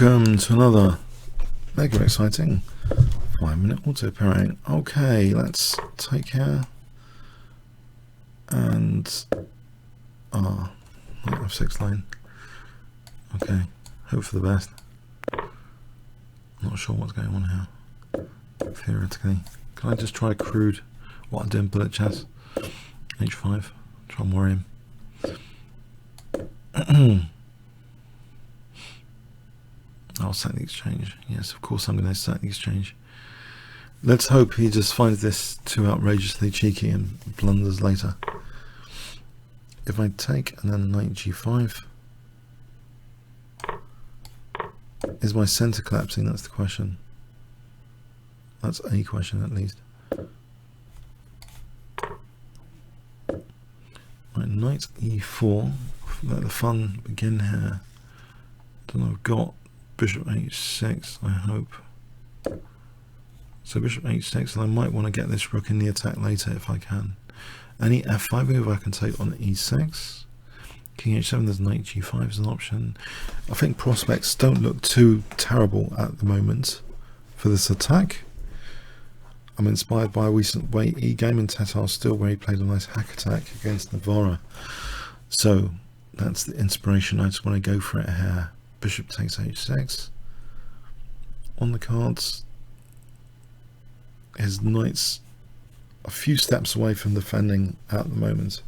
Welcome to another mega exciting 5-minute auto pairing. Okay, let's take care and F6 line. Okay, hope for the best. Not sure what's going on here. Theoretically, can I just try crude what I did in bullet chess? H5, try and worry him. I'll set the exchange. Yes, of course I'm going to set the exchange. Let's hope he just finds this too outrageously cheeky and blunders later. If I take and then knight g5, is my center collapsing? That's the question. That's a question at least. Right, knight e4. Let the fun begin here. Then I've got bishop h6, I hope. So bishop h6, and I might want to get this rook in the attack later if I can. Any f5 move I can take on e6. King h7, there's knight g5 as an option. I think prospects don't look too terrible at the moment for this attack. I'm inspired by a recent WhiteElo game in Tatar still where he played a nice hack attack against Ne4. So that's the inspiration. I just want to go for it here. Bishop takes h6. On the cards, his knight's a few steps away from defending at the moment.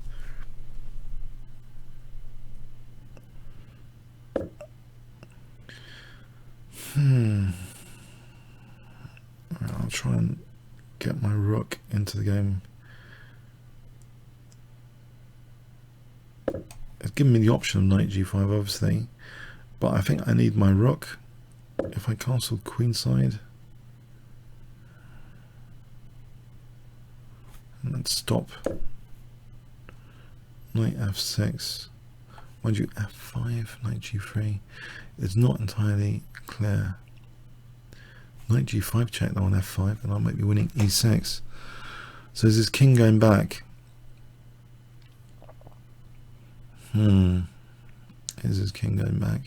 I'll try and get my rook into the game. It's given me the option of knight g5 obviously, but I think I need my rook. If I castle queenside, and then stop knight f6, mind you f5, knight g3, it's not entirely clear. Knight g5 check though on f5, and I might be winning e6. So is his king going back? Is his king going back?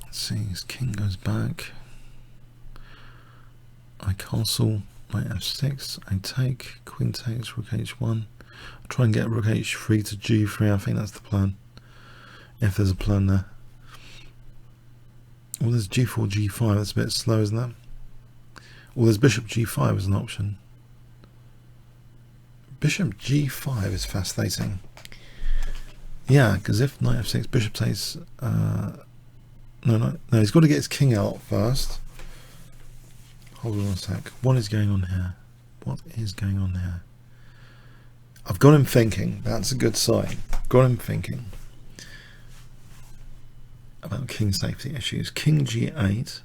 Let's see, his king goes back. I castle, knight f6, I take, queen takes, rook h1. I'll try and get rook h3 to g3, I think that's the plan. If there's a plan there. Well, there's g4, g5, that's a bit slow, isn't that? Well, there's bishop g5 as an option. Bishop g5 is fascinating. Yeah, because if knight f6, bishop takes... No, he's got to get his king out first. Hold on a sec. What is going on here? What is going on here? I've got him thinking. That's a good sign. Got him thinking about king safety issues. King g8.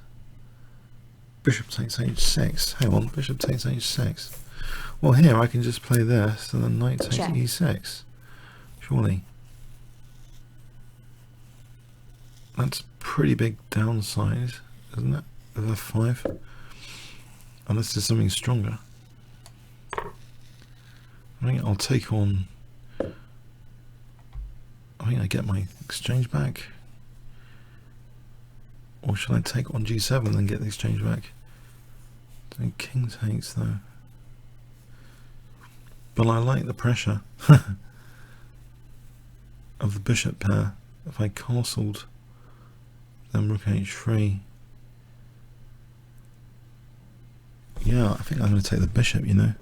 Bishop takes h6. Hang on. Bishop takes h6. Well, here I can just play this and then knight takes e6. Surely. That's a pretty big downside, isn't it? Of f5. Unless there's something stronger. I think I'll take on... I think I get my exchange back. Or should I take on g7 and get the exchange back? I think king takes though. But I like the pressure of the bishop pair. If I castled, then rook h3. Yeah, I think I'm going to take the bishop, you know.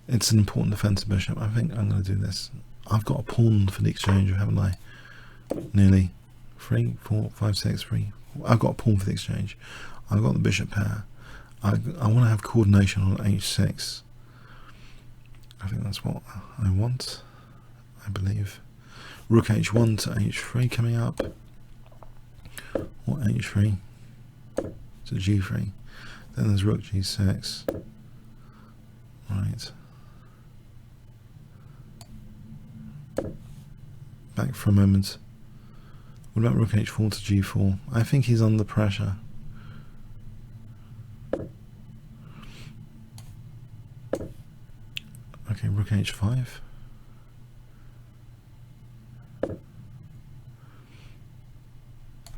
It's an important defensive bishop. I think I'm going to do this. I've got a pawn for the exchange, haven't I? Nearly 3, 4, 5, 6, 3. I've got a pawn for the exchange. I've got the bishop pair. I want to have coordination on h6. I think that's what I want. I believe. Rook h1 to h3 coming up. Or h3 to g3. Then there's rook g6. Right. Back for a moment. What about rook h4 to g4? I think he's under pressure. Okay, rook h5.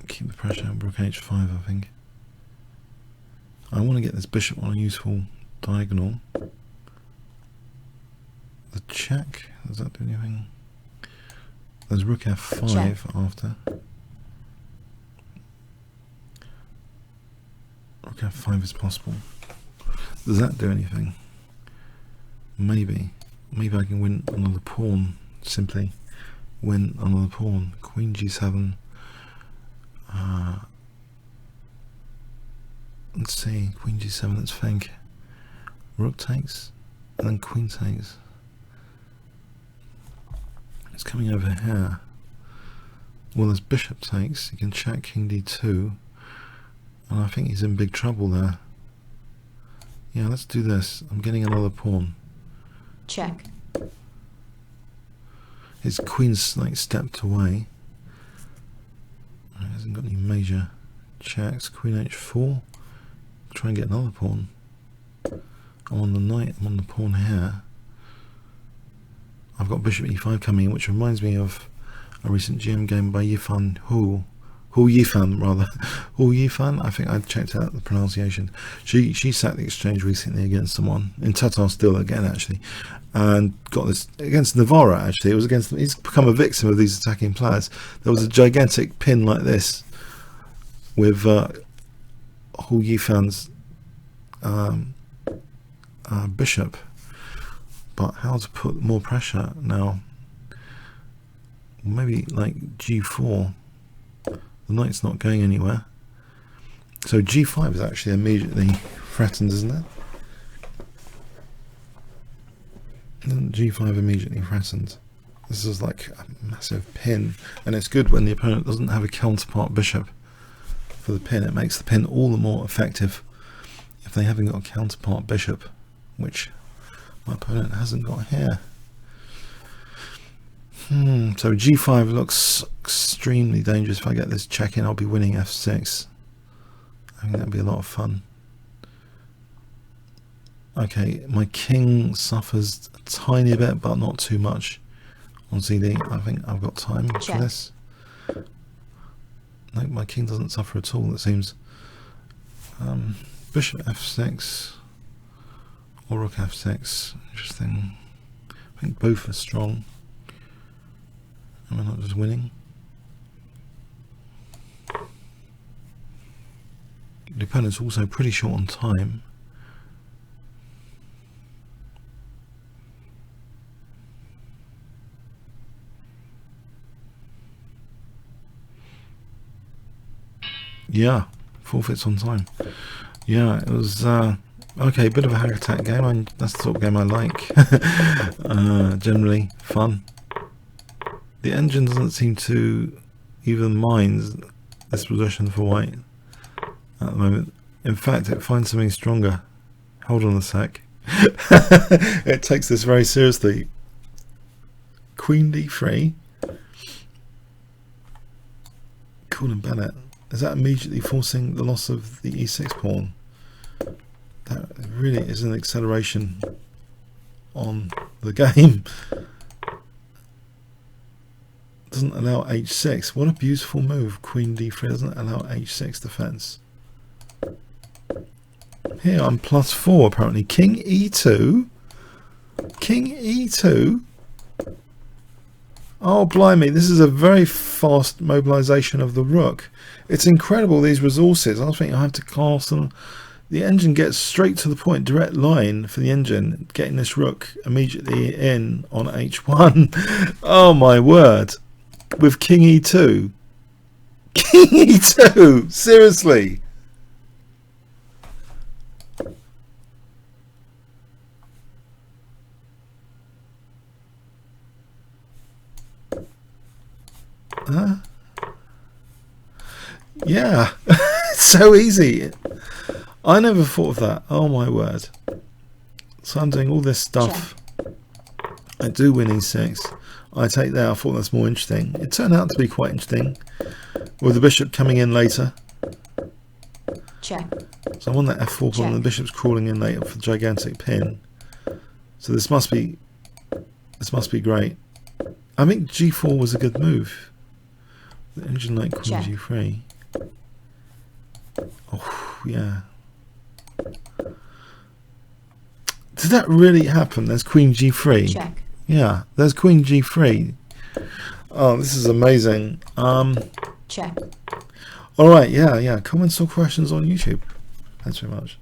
Keep the pressure on rook h5, I think. I want to get this bishop on a useful diagonal. The check, does that do anything? There's rook f5 check. After. Rook f5 is possible. Does that do anything? Maybe. Maybe I can win another pawn. Simply win another pawn. Queen g7. Let's see. Queen g7, let's think. Rook takes. And then queen takes. It's coming over here. Well, there's bishop takes. You can check king d2. And I think he's in big trouble there. Yeah, let's do this. I'm getting another pawn. Check. His queen's like stepped away. He hasn't got any major checks. Queen h4. Try and get another pawn. I'm on the knight. I'm on the pawn here. I've got bishop e5 coming in, which reminds me of a recent GM game by Yifan Hu Yifan, rather. Hu Yifan, I think I checked out the pronunciation. She sat the exchange recently against someone, in Tatar Steel again actually, and got this, against Navarra actually, it was against, he's become a victim of these attacking players. There was a gigantic pin like this, with Hu Yifan's bishop, but how to put more pressure now? Maybe like g4. The knight's not going anywhere. So g5 is actually immediately threatened, isn't it? Isn't g5 immediately threatened? This is like a massive pin, and it's good when the opponent doesn't have a counterpart bishop for the pin. It makes the pin all the more effective if they haven't got a counterpart bishop, which my opponent hasn't got here. So g5 looks extremely dangerous. If I get this check in, I'll be winning f6. I think that'd be a lot of fun. Okay, my king suffers a tiny bit, but not too much on CD. I think I've got time for this. No, my king doesn't suffer at all, it seems. Bishop f6 or rook f6. Interesting. I think both are strong. Am I not just winning? The opponent's also pretty short on time. Yeah, forfeits on time. Yeah, it was okay, a bit of a hack attack game. That's the sort of game I like. Generally fun. The engine doesn't seem to even mind this position for white at the moment. In fact, it finds something stronger. Hold on a sec. It takes this very seriously. Queen d3. Cool and Bennett. Is that immediately forcing the loss of the e6 pawn? That really is an acceleration on the game. Doesn't allow h6. What a beautiful move. Queen d3 doesn't allow h6 defense. Here I'm +4 apparently. King e2. King e2. Oh blimey, this is a very fast mobilization of the rook. It's incredible, these resources. I think I have to cast them. The engine gets straight to the point, direct line for the engine, getting this rook immediately in on h1. Oh my word. With king e2. King e2! Seriously! Yeah. It's so easy. I never thought of that. Oh my word. So I'm doing all this stuff. I do win e6. I take that. I thought that's more interesting. It turned out to be quite interesting, with the bishop coming in later. Check. So I won that f4 pawn, and the bishop's crawling in later for the gigantic pin. So this must be This must be great. I think G4 was a good move. The engine like Queen Check. G3. Oh, yeah. Did that really happen? There's Queen G3. Check. Yeah, there's Queen G3. Oh, this is amazing. Check. All right, yeah. Comments or questions on YouTube. Thanks very much.